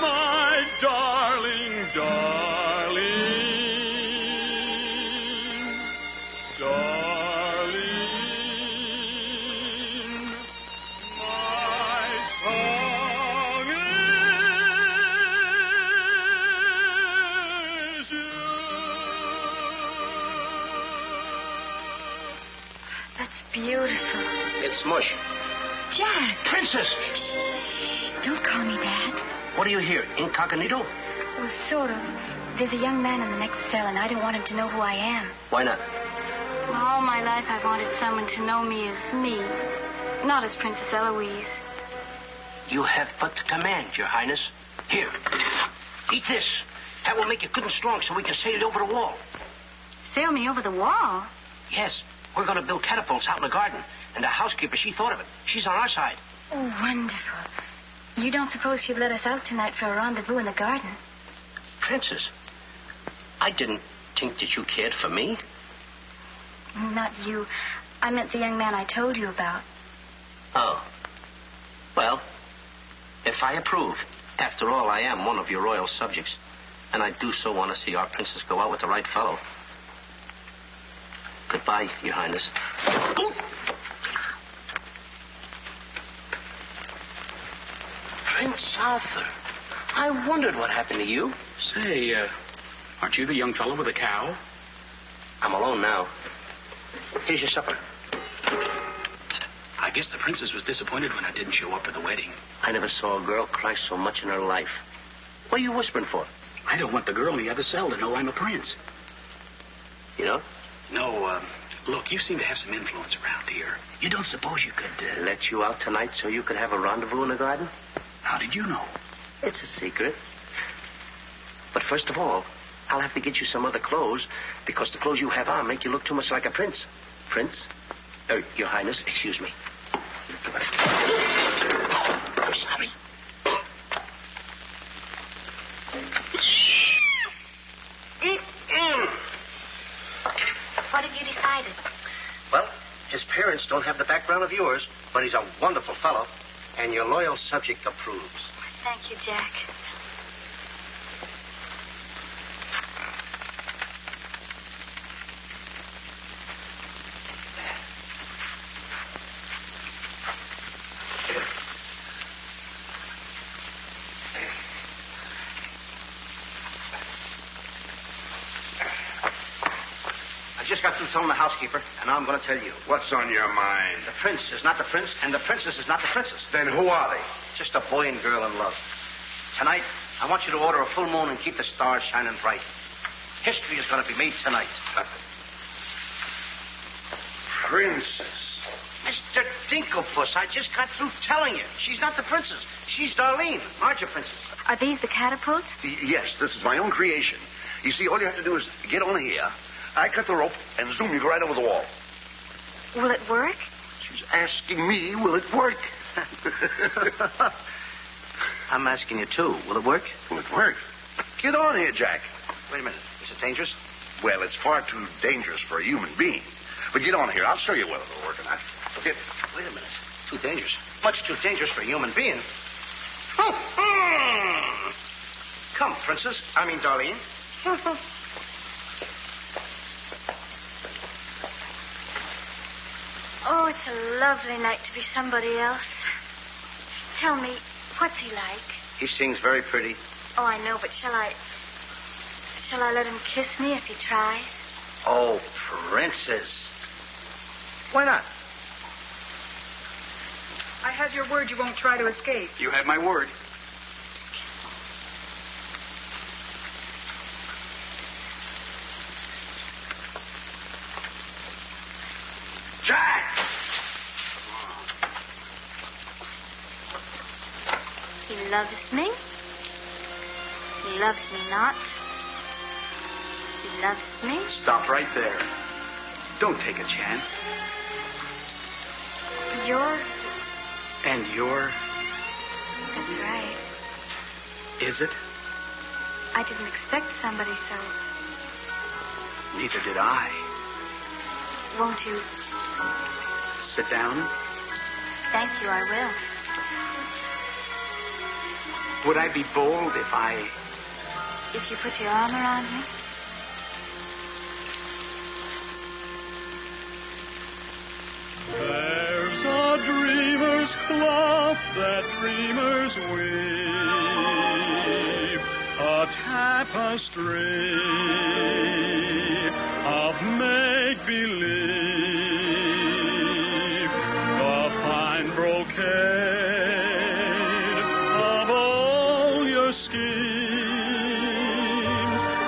S12: my darling, darling, darling, my song is you.
S3: That's beautiful.
S5: It's mush.
S3: Jack.
S5: Princess!
S3: Shh. Don't call me that.
S5: What are you here, incognito?
S3: Well, sort of. There's a young man in the next cell, and I don't want him to know who I am.
S5: Why not?
S3: Well, all my life I've wanted someone to know me as me, not as Princess Eloise.
S5: You have but to command, Your Highness. Here, eat this. That will make you good and strong so we can sail you over the wall.
S3: Sail me over the wall?
S5: Yes, we're going to build catapults out in the garden. And the housekeeper, she thought of it. She's on our side.
S3: Oh, wonderful. You don't suppose she'd let us out tonight for a rendezvous in the garden?
S5: Princess, I didn't think that you cared for me.
S3: Not you. I meant the young man I told you about.
S5: Oh. Well, if I approve, after all, I am one of your royal subjects. And I do so want to see our princess go out with the right fellow. Goodbye, Your Highness. Prince Arthur, I wondered what happened to you.
S2: Say, aren't you the young fellow with the cow?
S5: I'm alone now. Here's your supper.
S2: I guess the princess was disappointed when I didn't show up at the wedding.
S5: I never saw a girl cry so much in her life. What are you whispering for?
S2: I don't want the girl in the other cell to know I'm a prince.
S5: You know?
S2: No, look, you seem to have some influence around here. You don't suppose you could...
S5: Let you out tonight so you could have a rendezvous in the garden?
S2: How did you know?
S5: It's a secret. But first of all, I'll have to get you some other clothes, because the clothes you have on make you look too much like a prince. Prince? Your Highness, excuse me. Oh, I'm sorry.
S3: What have you decided?
S5: Well, his parents don't have the background of yours, but he's a wonderful fellow, and your loyal subject approves.
S3: Thank you, Jack.
S5: I just got through telling the housekeeper, and now I'm going to tell you.
S7: What's on your mind?
S5: The prince is not the prince, and the princess is not the princess.
S7: Then who are they?
S5: Just a boy and girl in love. Tonight, I want you to order a full moon and keep the stars shining bright. History is going to be made tonight.
S7: Princess.
S5: Mr. Dinklepuss, I just got through telling you. She's not the princess. She's Darlene. Aren't you, princess?
S3: Are these the catapults?
S7: Yes, this is my own creation. You see, all you have to do is get on here. I cut the rope, and zoom, you go right over the wall.
S3: Will it work?
S7: She's asking me, will it work?
S5: I'm asking you, too. Will it work?
S7: Will it work? Get on here, Jack.
S5: Wait a minute. Is it dangerous?
S7: Well, it's far too dangerous for a human being. But get on here. I'll show you whether it'll work or not. Okay.
S5: Wait a minute. Too dangerous. Much too dangerous for a human being. Come, princess. I mean, Darlene.
S3: Oh, it's a lovely night to be somebody else. Tell me, what's he like?
S5: He sings very pretty.
S3: Oh, I know, but shall I let him kiss me if he tries?
S5: Oh, princess. Why not?
S6: I have your word you won't try to escape.
S2: You have my word.
S7: Jack!
S3: He loves me. He loves me not. He loves me.
S2: Stop right there. Don't take a chance.
S3: You're...
S2: And you're...
S3: That's right.
S2: Is it?
S3: I didn't expect somebody so...
S2: Neither did I.
S3: Won't you?
S2: Sit down.
S3: Thank you, I will.
S2: Would I be bold if I...
S3: If you put your arm around me?
S12: There's a dreamer's cloth that dreamers weave, a tapestry of make-believe, a fine brocade of all your schemes,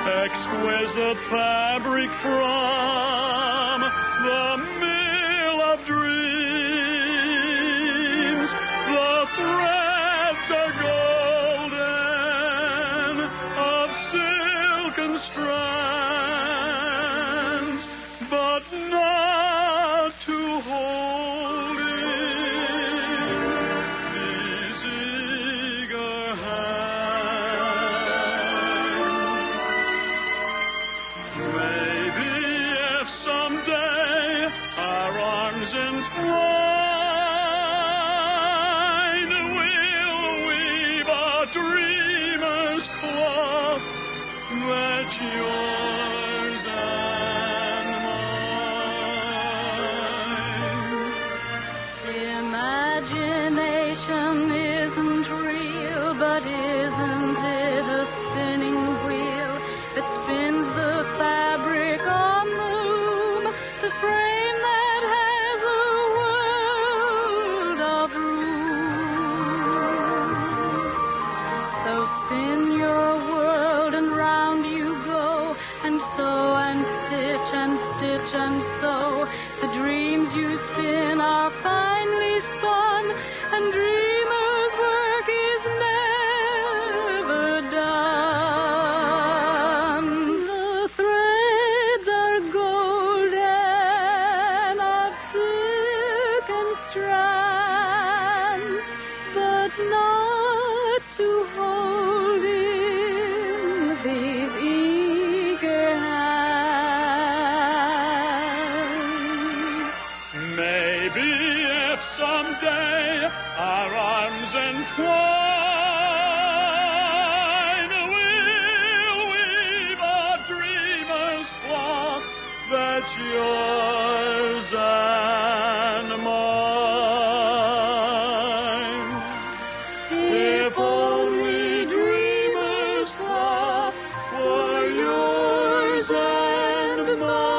S12: exquisite fabric from the mill of dreams. The threads are golden, of silken strands, but not to hold in these eager hands. Maybe if someday our arms entwine, we'll weave a dreamer's cloth that's yours and mine. Imagination isn't real, but isn't it a spinning wheel that spins the fabric on the loom to frame that has a world of room? So spin your world and round you go, and sew and stitch and stitch and sew. The dreams you spin are finely spun, and dreamers' work is never done. The threads are golden, of silken strands, but not to hold in these eager hands. Maybe if someday our arms entwine, we'll weave a dreamer's cloth that's yours and mine. If only dreamer's cloth were yours and mine.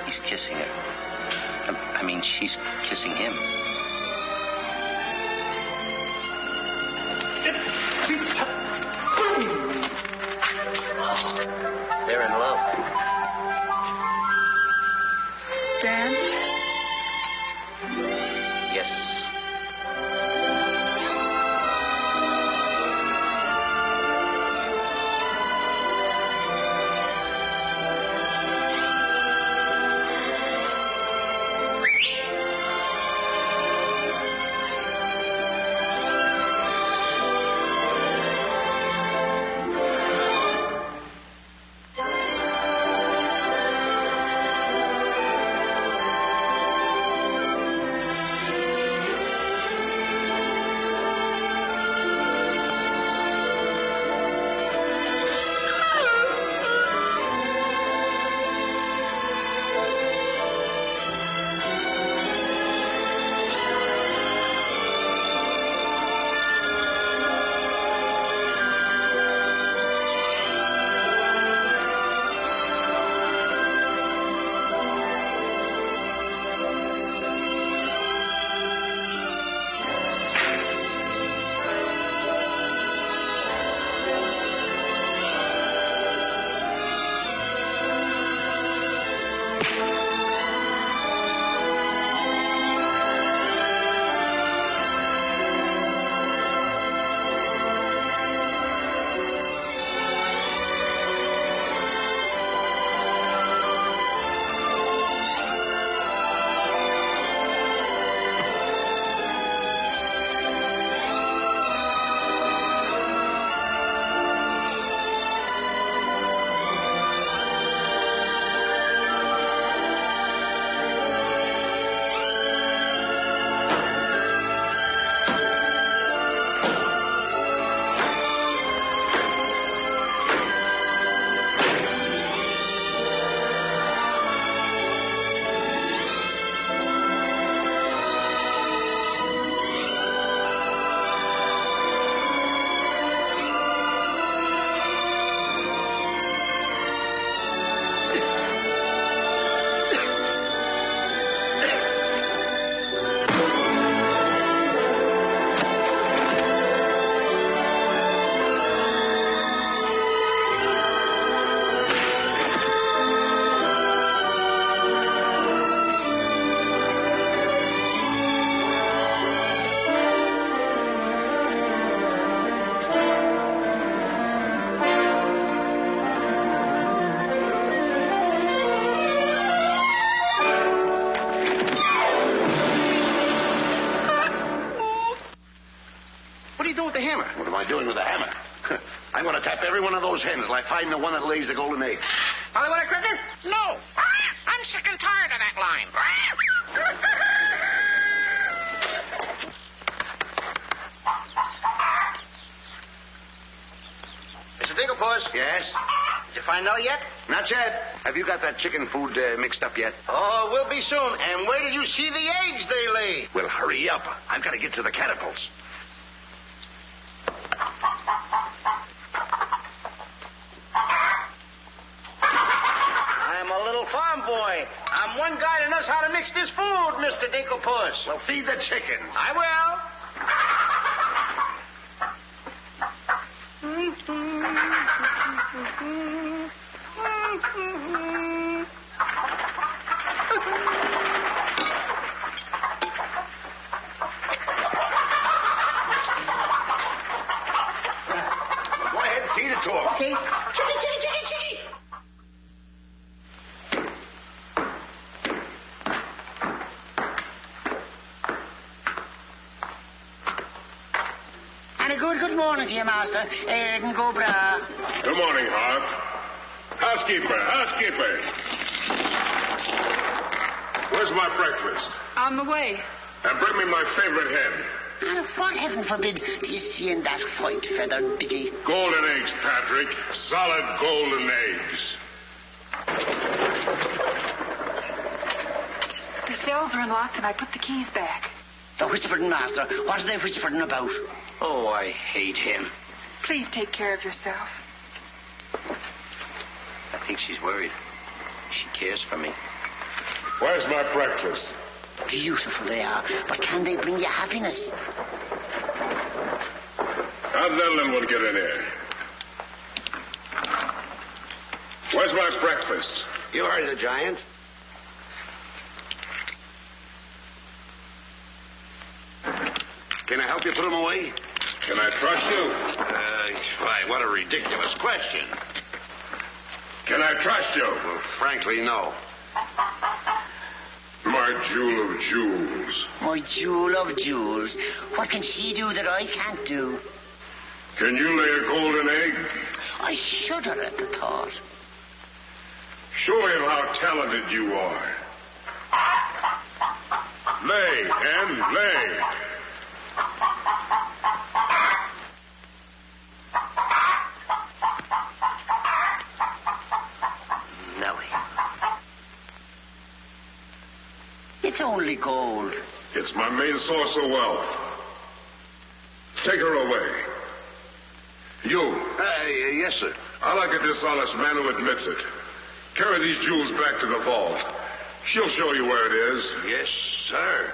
S5: He's kissing her. I mean, she's kissing him. They're in love.
S3: Dance?
S5: Yes. What are you doing with the hammer?
S7: What am I doing with the hammer? I'm going to tap every one of those hens till I find the one that lays the golden egg.
S5: Hollywood Critter?
S14: No. I'm sick and tired of that line.
S5: Mr. Dinklepuss?
S7: Yes?
S5: Did you find out yet?
S7: Not yet. Have you got that chicken food mixed up yet?
S5: Oh, we'll be soon. And where did you see the eggs they lay?
S7: Well, hurry up. I've got to get to the catapults.
S5: I'm a little farm boy. I'm one guy that knows how to mix this food, Mr. Dinklepuss.
S7: Well, feed the chickens.
S5: I will.
S7: Go ahead, feed it to them.
S16: Okay. Chicky, chicky, chicky, chicky. And a good morning to you, Master. And go bra.
S17: Good morning, Hart. Housekeeper. Where's my breakfast?
S6: On the way.
S17: And bring me my favorite hen.
S16: And what, heaven forbid, do you see in that white feathered biggie?
S17: Golden eggs, Patrick. Solid golden eggs.
S6: The cells are unlocked and I put the keys back.
S16: The whispering, Master. What are they whispering about?
S5: Oh, I hate him.
S6: Please take care of yourself.
S5: I think she's worried. She cares for me.
S17: Where's my breakfast?
S16: Beautiful they are, but can they bring you happiness?
S17: How did that little one get in here? Where's my breakfast?
S7: You heard the giant. Can I help you put them away?
S17: Can I trust you?
S7: Why, what a ridiculous question.
S17: Can I trust you?
S7: Well, frankly, no.
S17: My jewel of jewels.
S16: My jewel of jewels. What can she do that I can't do?
S17: Can you lay a golden egg?
S16: I shudder at the thought.
S17: Show him how talented you are. Lay, hen, lay.
S5: Nellie.
S16: It's only gold.
S17: It's my main source of wealth. Take her away. You.
S7: Yes, sir.
S17: I like a dishonest man who admits it. Carry these jewels back to the vault. She'll show you where it is.
S7: Yes, sir.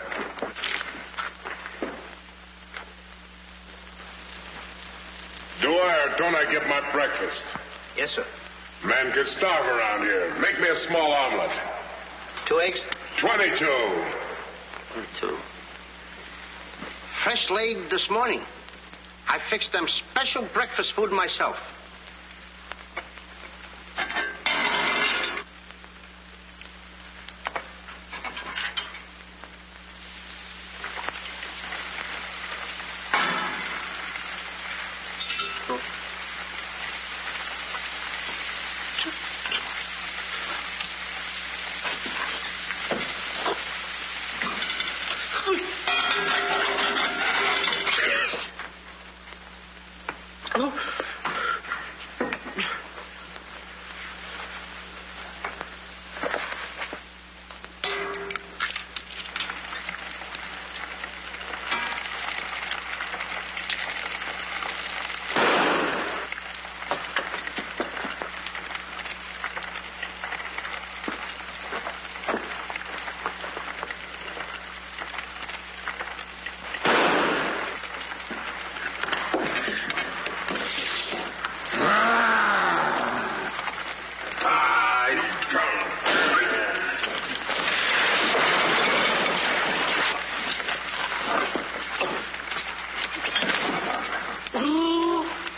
S17: Do I or don't I get my breakfast?
S5: Yes, sir.
S17: Man could starve around here. Make me a small omelet.
S5: 2 eggs?
S17: 22.
S5: 22. Fresh laid this morning. I fixed them special breakfast food myself.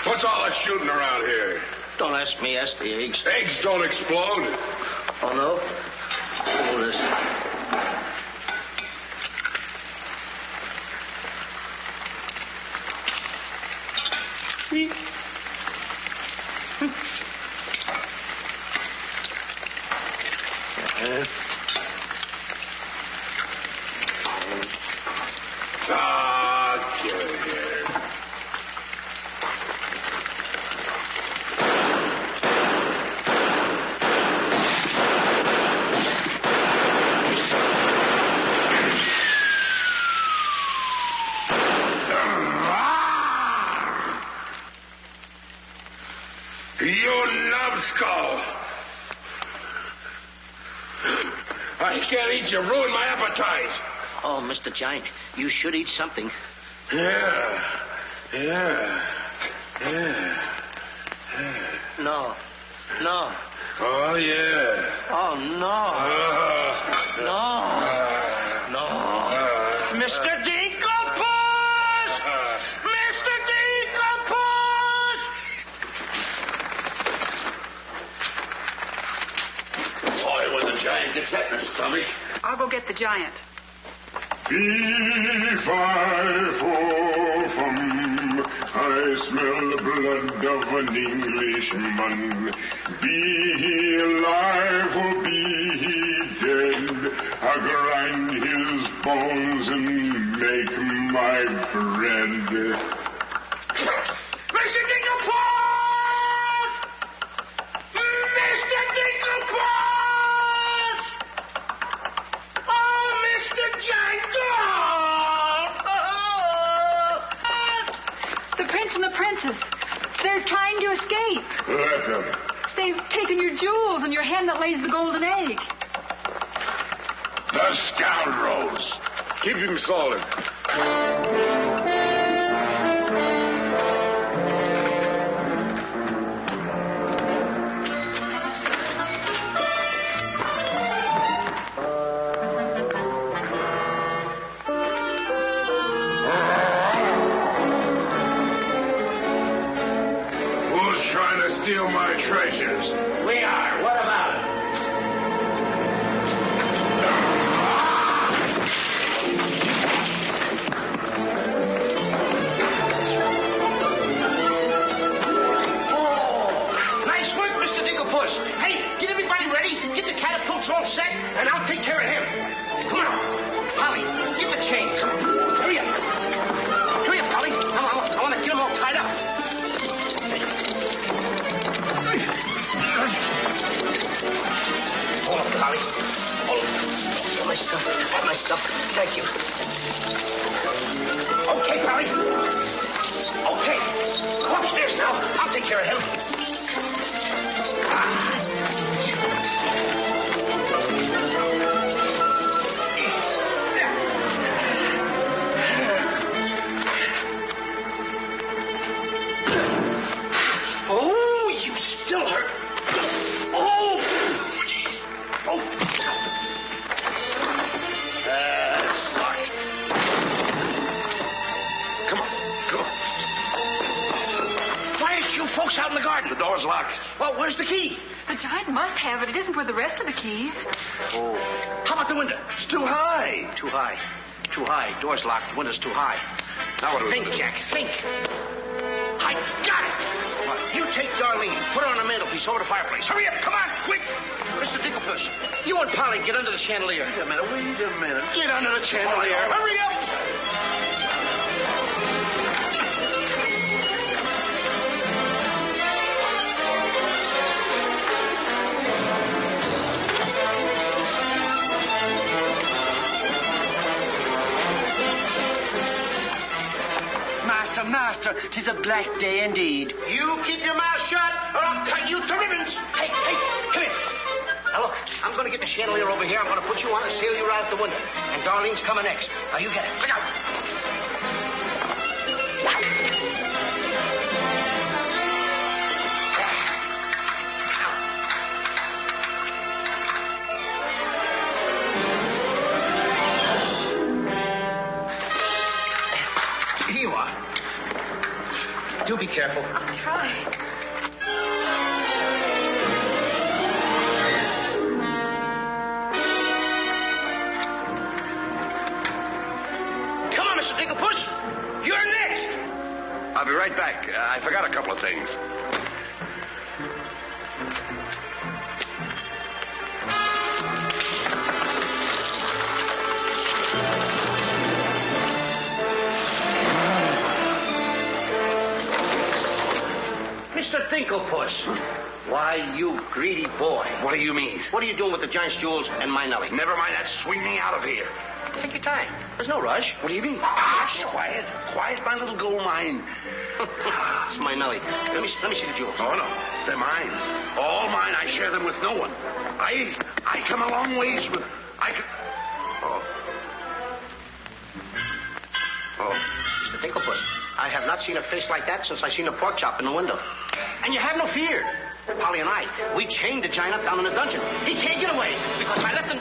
S17: What's all that shooting around here?
S5: Don't ask me, ask the eggs.
S17: Eggs don't explode.
S5: Oh, no? Oh, listen.
S7: Get it here. You numbskull! I can't eat you. Ruin my appetite.
S5: Oh, Mr. Giant, you should eat something.
S7: Yeah.
S5: No.
S7: Oh, yeah.
S5: Oh, no. No.
S14: Mr. Dinkelpuss! Mr. Dinkelpuss!
S7: Boy, when the giant gets that in his stomach.
S6: I'll go get the giant.
S17: Fee-fi-fo-fum, I smell the blood of an Englishman. Be he alive or be he dead, I grind his bones and make my bread.
S14: Mr. Dinkelpuss! Mr. Dinkelpuss! Oh, Mr. Giant!
S6: The prince and the princess. They're trying to escape.
S17: Let them.
S6: They've taken your jewels and your hen that lays the golden egg.
S7: The scoundrels. Keep him solid. Who's trying to steal my treasures?
S5: We are. What about it?
S14: Nice work, Mr. Dinkelpuss. Hey, get everybody ready. Get the catapults all set, and I'll take care of him. Come on. Polly, get the chains. Hurry up. Hurry up, Polly. I want to get them all tied up. Hold on, Polly. Hold on. All my stuff. Thank you. Okay, Polly. Okay. Go upstairs now. I'll take care of him. Oh, you still hurt. Oh. It's locked. Come on. Why aren't you folks out in the garden?
S7: The door's locked.
S14: Well, where's the key?
S6: The giant must have it. It isn't with the rest of the keys.
S14: Oh. How about the window?
S7: It's too high.
S14: Too high. Door's locked. The window's too high.
S7: Now what do we
S14: Think,
S7: do?
S14: Jack, think. I got it. You take Darlene, put her on the mantelpiece over the fireplace. Hurry up, come on, quick. Mr. Dinkelpuss, you and Polly get under the chandelier.
S7: Wait a minute.
S14: Get under the chandelier. Hurry up.
S16: Master, 'tis a black day indeed.
S14: You keep your mouth shut, or I'll cut you to ribbons. Hey, come here. Now look, I'm going to get the chandelier over here. I'm going to put you on and sail you right out the window. And Darlene's coming next. Now you get it. Look out. Here you are. Do be careful.
S6: I'll try.
S14: Come on, Mr. Dinkelpuss. You're next.
S7: I'll be right back. I forgot a couple of things.
S5: Mr. Dinklepuss. Why, you greedy boy.
S7: What do you mean?
S5: What are you doing with the giant's jewels and my Nellie?
S7: Never mind that. Swing me out of here.
S5: Take your time. There's no rush.
S7: What do you mean? Quiet. Quiet, my little gold mine.
S5: It's my Nellie. Let me see the jewels.
S7: Oh, no. They're mine. All mine. I share them with no one. I come a long ways with...
S5: Oh, Mr. Dinklepuss, I have not seen a face like that since I seen a pork chop in the window. And you have no fear. Polly and I, we chained the giant up down in the dungeon. He can't get away because I left him...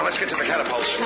S7: Let's get to the catapults.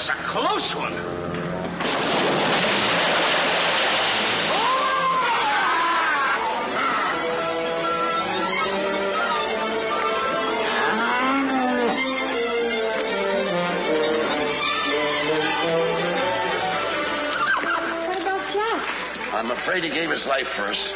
S5: was a close one.
S1: What about Jack?
S7: I'm afraid he gave his life first.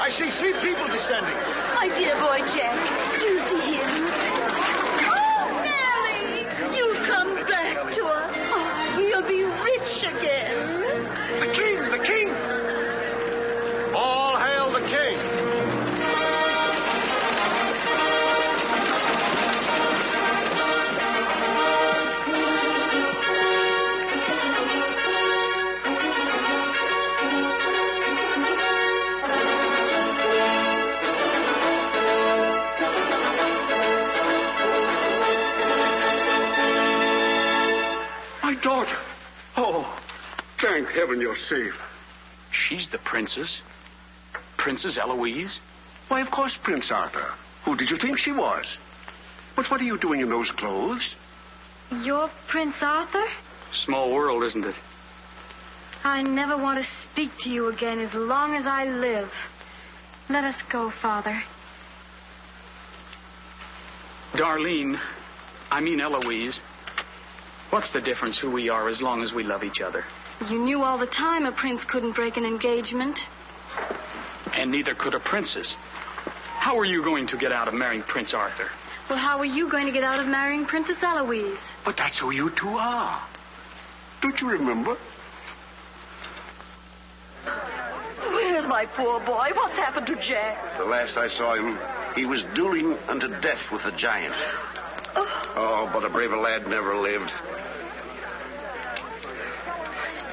S16: I see 3 people descending.
S8: My dear boy Jack, do you see him? Oh, Nellie! You'll come back to us. Oh, we'll be rich again.
S16: The king! The king! All hail the king!
S7: Daughter. Oh, thank heaven you're safe.
S2: She's the princess. Princess Eloise?
S7: Why, of course, Prince Arthur. Who did you think she was? But what are you doing in those clothes?
S3: You're Prince Arthur?
S2: Small world, isn't it?
S3: I never want to speak to you again as long as I live. Let us go, Father.
S2: Darlene, I mean Eloise. What's the difference who we are as long as we love each other?
S3: You knew all the time a prince couldn't break an engagement.
S2: And neither could a princess. How are you going to get out of marrying Prince Arthur?
S3: Well, how are you going to get out of marrying Princess Eloise?
S7: But that's who you two are. Don't you remember?
S8: Where's my poor boy? What's happened to Jack?
S7: The last I saw him, he was dueling unto death with a giant. Oh, but a braver lad never lived.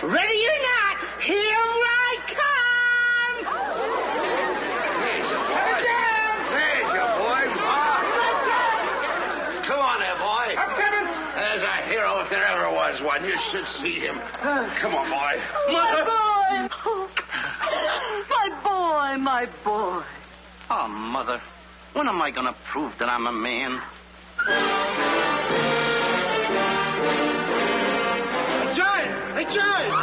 S16: Ready or not, here I come!
S7: There's your boy. Come on there, boy.
S16: I'm coming.
S7: There's a hero if there ever was one. You should see him. Come on, boy.
S8: My boy! Oh, my boy, my boy.
S5: Oh, Mother, when am I going to prove that I'm a man?
S16: A giant! A giant!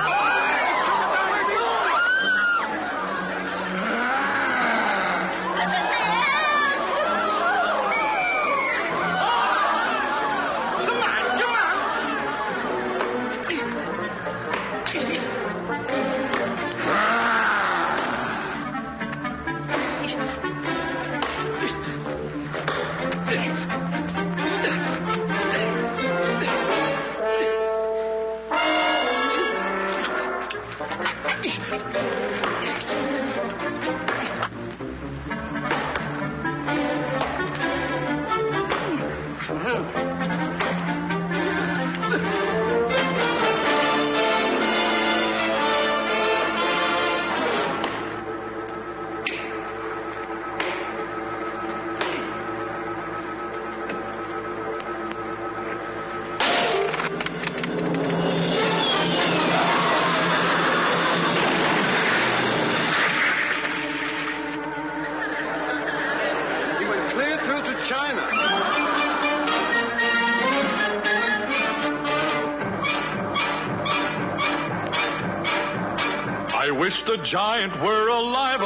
S18: wish the giant were alive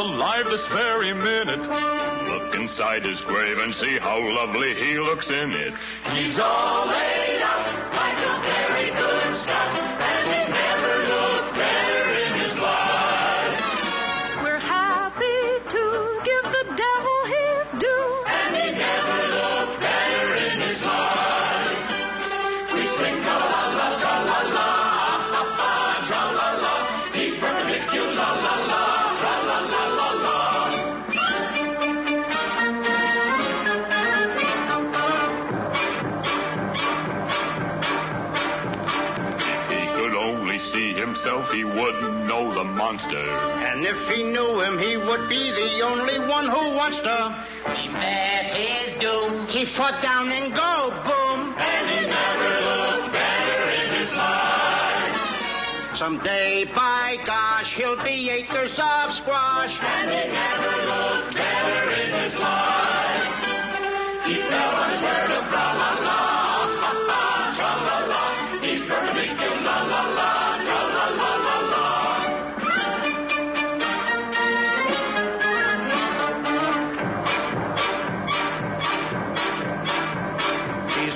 S18: this very minute. Look inside his grave and see how lovely he looks in it.
S12: He's all laid out like a very good scout, and he never looked better in his life.
S8: We're happy to give the devil his due,
S12: and he never looked better in his life. We sing tra-la-la, tra-la-la, tra-la-la. He's perpendicular, la-la-la, tra-la-la-la-la.
S18: See himself, he wouldn't know the monster.
S14: And if he knew him, he would be the only one who wants to. He met his doom. He fought down and go boom.
S12: And he never looked better in his life.
S14: Someday, by gosh, he'll be acres of squash.
S12: And he never looked better in his life. He fell on his word of tra-la-la, tra-la-la. He's perpendicular, la-la-la.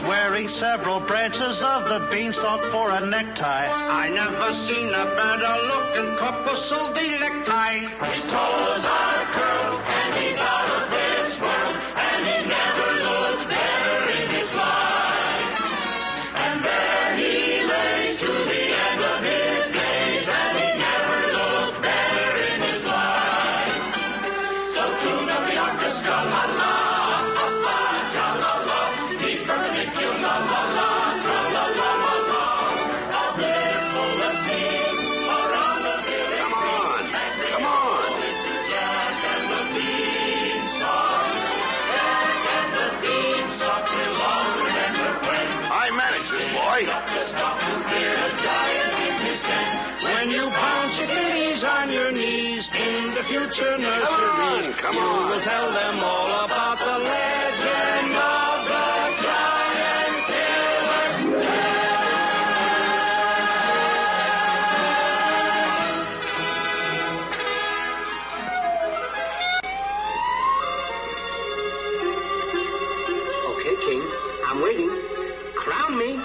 S14: Wearing several branches of the beanstalk for a necktie. I never seen a better looking corpuscle necktie.
S12: His toes are curled and he's out of this world, and he never looked better in his life. And there he lays to the end of his days, and he never looked better in his life. So tune up the orchestra, la la.
S14: When you bounce your kiddies on your knees in the future nursery,
S7: come
S14: you
S7: on.
S14: will tell them all about the legend of the giant killer.
S5: Okay, King, I'm waiting. Crown me.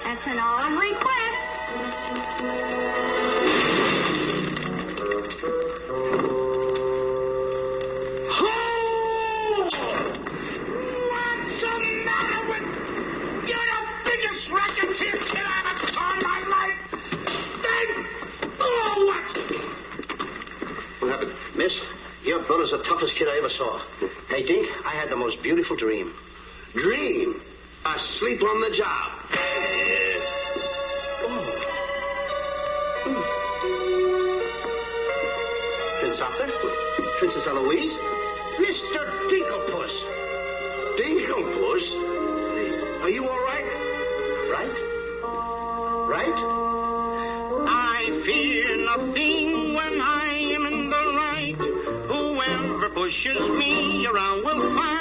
S1: That's an odd request.
S16: What's the matter with... You're the biggest racketeer kid I ever saw in my life. Oh, what?
S5: What happened? Miss, your brother's the toughest kid I ever saw. Hey, Dink, I had the most beautiful dream.
S7: Dream? Asleep on the job.
S5: Prince Arthur? Princess Eloise? Mr. Dinklepuss.
S7: Dinklepuss? Are you all right?
S5: Right? Right?
S14: I fear nothing when I am in the right. Whoever pushes me around will find